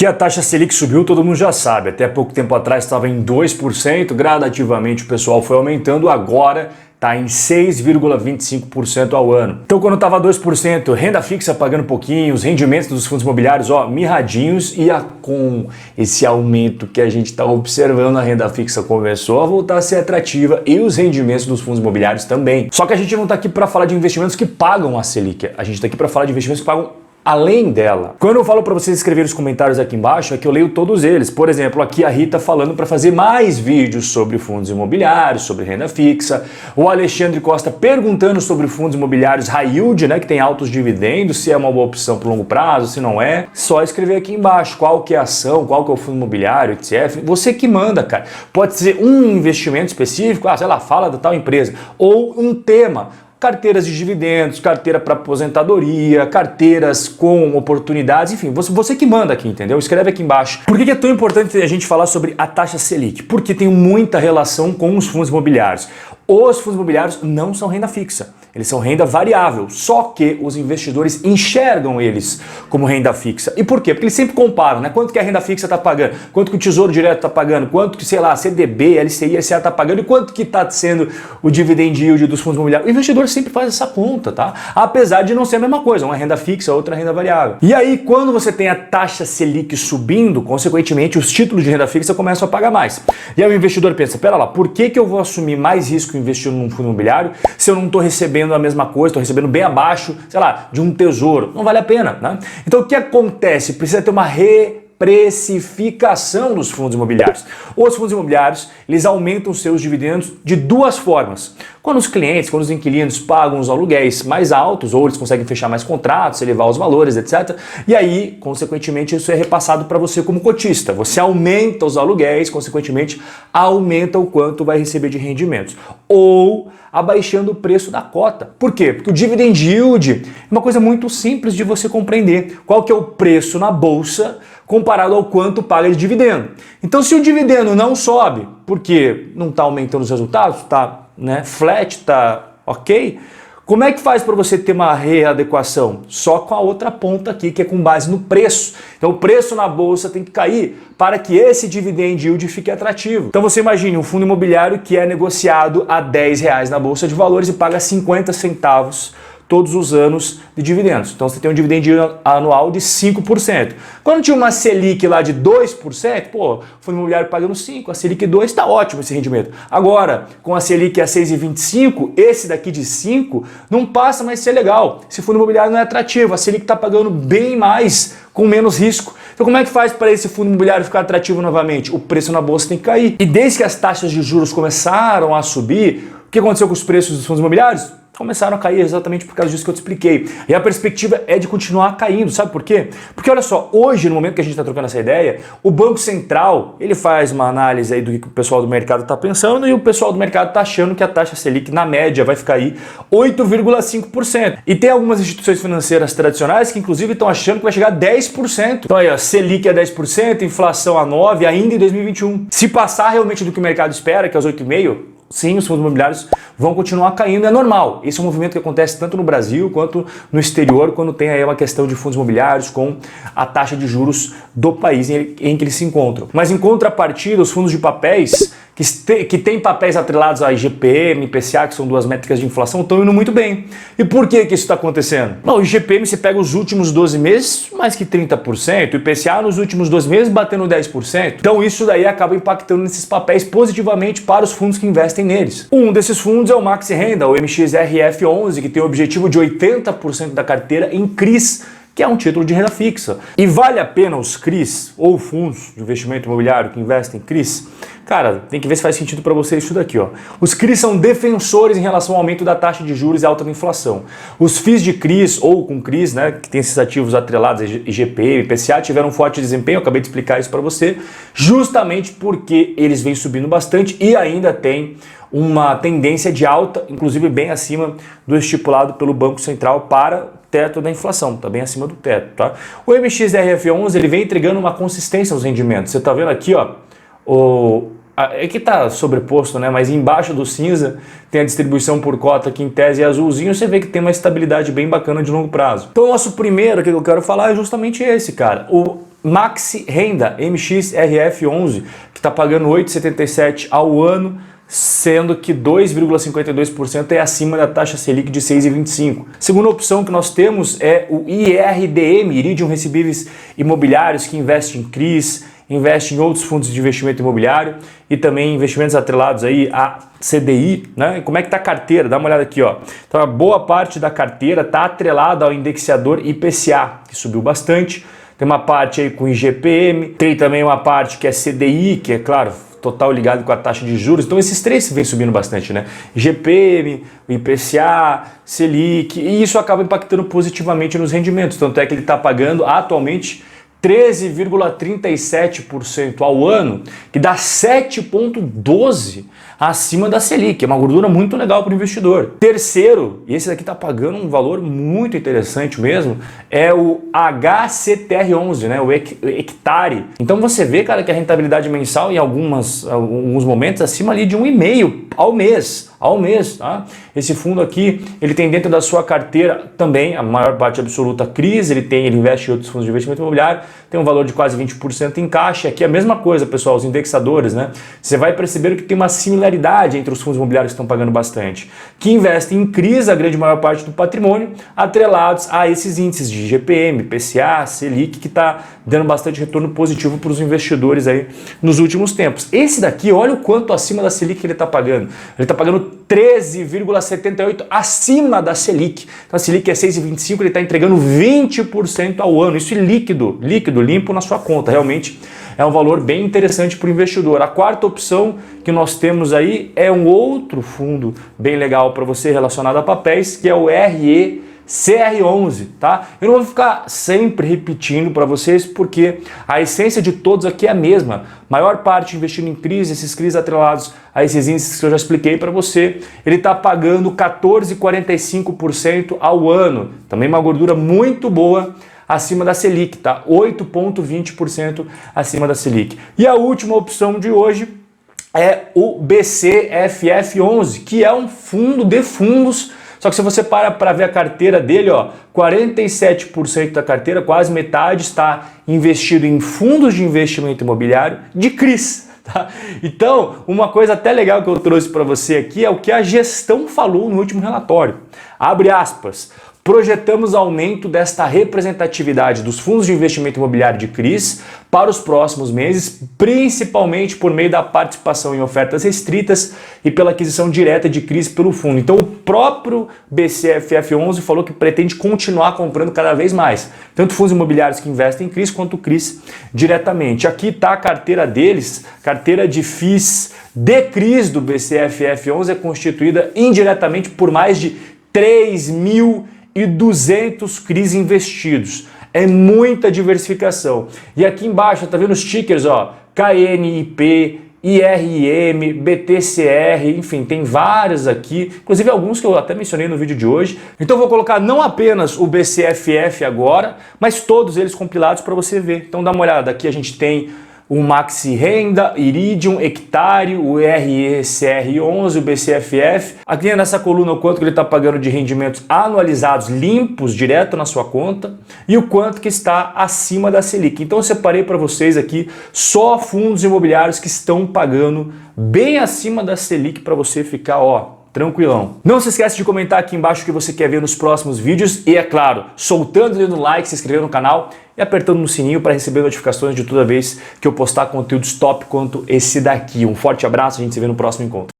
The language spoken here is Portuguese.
Que a taxa Selic subiu, todo mundo já sabe. Até pouco tempo atrás estava em 2%, gradativamente o pessoal foi aumentando, agora está em 6,25% ao ano. Então quando estava 2%, renda fixa pagando pouquinho, os rendimentos dos fundos imobiliários, mirradinhos, e com esse aumento que a gente está observando, a renda fixa começou a voltar a ser atrativa e os rendimentos dos fundos imobiliários também. Só que a gente não está aqui para falar de investimentos que pagam a Selic, a gente está aqui para falar de investimentos que pagam além dela. Quando eu falo para vocês escreverem os comentários aqui embaixo, é que eu leio todos eles. Por exemplo, aqui a Rita falando para fazer mais vídeos sobre fundos imobiliários, sobre renda fixa. O Alexandre Costa perguntando sobre fundos imobiliários high yield, né, que tem altos dividendos, se é uma boa opção para longo prazo, se não é. Só escrever aqui embaixo qual que é a ação, qual que é o fundo imobiliário, etc. Você que manda, cara. Pode ser um investimento específico, sei lá, fala da tal empresa, ou um tema. Carteiras de dividendos, carteira para aposentadoria, carteiras com oportunidades, enfim, você que manda aqui, entendeu? Escreve aqui embaixo. Por que é tão importante a gente falar sobre a taxa Selic? Porque tem muita relação com os fundos imobiliários. Os fundos imobiliários não são renda fixa, eles são renda variável, só que os investidores enxergam eles como renda fixa. E por quê? Porque eles sempre comparam, né? Quanto que a renda fixa está pagando, quanto que o Tesouro Direto está pagando, quanto que, sei lá, CDB, LCI, LCA está pagando e quanto que está sendo o dividend yield dos fundos imobiliários. O investidor sempre faz essa conta, tá? Apesar de não ser a mesma coisa, uma renda fixa, outra renda variável. E aí, quando você tem a taxa Selic subindo, consequentemente, os títulos de renda fixa começam a pagar mais. E aí o investidor pensa, pera lá, por que eu vou assumir mais risco investindo num fundo imobiliário se eu não estou recebendo a mesma coisa, estou recebendo bem abaixo, sei lá, de um tesouro? Não vale a pena, né? Então o que acontece? Precisa ter uma precificação dos fundos imobiliários. Os fundos imobiliários, eles aumentam seus dividendos de duas formas. Quando os clientes, quando os inquilinos pagam os aluguéis mais altos, ou eles conseguem fechar mais contratos, elevar os valores, etc. E aí, consequentemente, isso é repassado para você como cotista. Você aumenta os aluguéis, consequentemente, aumenta o quanto vai receber de rendimentos. Ou abaixando o preço da cota. Por quê? Porque o dividend yield é uma coisa muito simples de você compreender. Qual que é o preço na bolsa comparado ao quanto paga de dividendo. Então, se o dividendo não sobe, porque não está aumentando os resultados, está flat, está ok, como é que faz para você ter uma readequação? Só com a outra ponta aqui, que é com base no preço. Então, o preço na bolsa tem que cair para que esse dividend yield fique atrativo. Então, você imagine um fundo imobiliário que é negociado a R$10 na Bolsa de Valores e paga 50 centavos todos os anos de dividendos. Então você tem um dividendo anual de 5%. Quando tinha uma Selic lá de 2%, o fundo imobiliário pagando 5%, a Selic 2%, está ótimo esse rendimento. Agora, com a Selic a 6,25%, esse daqui de 5% não passa mais a ser legal. Esse fundo imobiliário não é atrativo, a Selic está pagando bem mais, com menos risco. Então como é que faz para esse fundo imobiliário ficar atrativo novamente? O preço na bolsa tem que cair. E desde que as taxas de juros começaram a subir, o que aconteceu com os preços dos fundos imobiliários? Começaram a cair exatamente por causa disso que eu te expliquei. E a perspectiva é de continuar caindo, sabe por quê? Porque olha só, hoje, no momento que a gente está trocando essa ideia, o Banco Central, ele faz uma análise aí do que o pessoal do mercado está pensando e o pessoal do mercado está achando que a taxa Selic, na média, vai ficar aí 8,5%. E tem algumas instituições financeiras tradicionais que, inclusive, estão achando que vai chegar a 10%. Então aí, ó, Selic é 10%, inflação a 9% ainda em 2021. Se passar realmente do que o mercado espera, que é os 8,5%, sim, os fundos imobiliários vão continuar caindo, é normal. Esse é um movimento que acontece tanto no Brasil quanto no exterior, quando tem aí uma questão de fundos imobiliários com a taxa de juros do país em que eles se encontram. Mas em contrapartida, os fundos de papéis, que tem papéis atrelados a IGPM, IPCA, que são duas métricas de inflação, estão indo muito bem. E por que isso está acontecendo? Não, o IGPM, você pega os últimos 12 meses, mais que 30%, o IPCA nos últimos 12 meses batendo 10%. Então isso daí acaba impactando nesses papéis positivamente para os fundos que investem neles. Um desses fundos é o Maxi Renda, o MXRF11, que tem o objetivo de 80% da carteira em CRIs, que é um título de renda fixa. E vale a pena os CRIs, ou fundos de investimento imobiliário que investem em CRIs? Cara, tem que ver se faz sentido para você isso daqui, ó. Os CRIs são defensores em relação ao aumento da taxa de juros e alta da inflação. Os FIIs de CRIs, ou com CRIs, né, que tem esses ativos atrelados a IGP, IPCA, tiveram um forte desempenho, eu acabei de explicar isso para você, justamente porque eles vêm subindo bastante e ainda tem uma tendência de alta, inclusive bem acima do estipulado pelo Banco Central para teto da inflação, está bem acima do teto, tá? O MXRF11, ele vem entregando uma consistência aos rendimentos. Você está vendo aqui, ó, é que está sobreposto, né? Mas embaixo do cinza tem a distribuição por cota, que em tese é azulzinho, você vê que tem uma estabilidade bem bacana de longo prazo. Então o nosso primeiro que eu quero falar é justamente esse, cara. Maxi Renda, MXRF11, que está pagando 8,77 ao ano, sendo que 2,52% é acima da taxa Selic de 6,25. Segunda opção que nós temos é o IRDM, Iridium Recebíveis Imobiliários, que investe em CRIs, investe em outros fundos de investimento imobiliário e também investimentos atrelados aí a CDI, né? E como é que está a carteira? Dá uma olhada aqui, ó. Então, a boa parte da carteira está atrelada ao indexador IPCA, que subiu bastante. Tem uma parte aí com IGPM, tem também uma parte que é CDI, que é, claro, total ligado com a taxa de juros. Então esses três vêm subindo bastante, né? IGPM, o IPCA, Selic, e isso acaba impactando positivamente nos rendimentos. Tanto é que ele está pagando atualmente 13,37% ao ano, que dá 7,12% acima da Selic. É uma gordura muito legal para o investidor. Terceiro, e esse daqui está pagando um valor muito interessante mesmo, é o HCTR11, né? O hectare. Então você vê, cara, que a rentabilidade mensal em alguns momentos acima ali de 1,5% ao mês, tá? Esse fundo aqui, ele tem dentro da sua carteira também a maior parte absoluta CRIs, ele investe em outros fundos de investimento imobiliário, tem um valor de quase 20% em caixa. Aqui é a mesma coisa, pessoal, os indexadores, né? Você vai perceber que tem uma similaridade entre os fundos imobiliários que estão pagando bastante, que investem em CRIs, a grande maior parte do patrimônio, atrelados a esses índices de IGPM, IPCA, Selic, que está dando bastante retorno positivo para os investidores aí nos últimos tempos. Esse daqui, olha o quanto acima da Selic ele está pagando. Ele está pagando 13,78% acima da Selic. Então a Selic é 6,25%, ele está entregando 20% ao ano. Isso é líquido, limpo na sua conta. Realmente é um valor bem interessante para o investidor. A quarta opção que nós temos aí é um outro fundo bem legal para você relacionado a papéis, que é o RECR11, tá? Eu não vou ficar sempre repetindo para vocês, porque a essência de todos aqui é a mesma. Maior parte investindo em CRIs, esses CRIs atrelados a esses índices que eu já expliquei para você, ele está pagando 14,45% ao ano. Também uma gordura muito boa acima da Selic, tá? 8,20% acima da Selic. E a última opção de hoje é o BCFF11, que é um fundo de fundos. Só que se você para ver a carteira dele, ó, 47% da carteira, quase metade, está investido em fundos de investimento imobiliário de CRIs. Tá? Então, uma coisa até legal que eu trouxe para você aqui é o que a gestão falou no último relatório. Abre aspas. Projetamos aumento desta representatividade dos fundos de investimento imobiliário de CRIs para os próximos meses, principalmente por meio da participação em ofertas restritas e pela aquisição direta de CRIs pelo fundo. Então o próprio BCFF11 falou que pretende continuar comprando cada vez mais, tanto fundos imobiliários que investem em CRIs quanto CRIs diretamente. Aqui está a carteira deles, carteira de FIIs de CRIs do BCFF11 é constituída indiretamente por mais de 3.200 CRIs investidos. É muita diversificação. E aqui embaixo, tá vendo os tickers, ó? KNIP, IRM, BTCR, enfim, tem vários aqui, inclusive alguns que eu até mencionei no vídeo de hoje. Então eu vou colocar não apenas o BCFF agora, mas todos eles compilados para você ver. Então dá uma olhada, aqui a gente tem o Maxi Renda, Iridium, Hectare, o RECR11, o BCFF. Aqui nessa coluna o quanto que ele está pagando de rendimentos anualizados limpos direto na sua conta e o quanto que está acima da Selic. Então eu separei para vocês aqui só fundos imobiliários que estão pagando bem acima da Selic para você ficar, ó, tranquilão. Não se esquece de comentar aqui embaixo o que você quer ver nos próximos vídeos e, é claro, soltando o dedo no like, se inscrevendo no canal e apertando no sininho para receber notificações de toda vez que eu postar conteúdos top quanto esse daqui. Um forte abraço, a gente se vê no próximo encontro.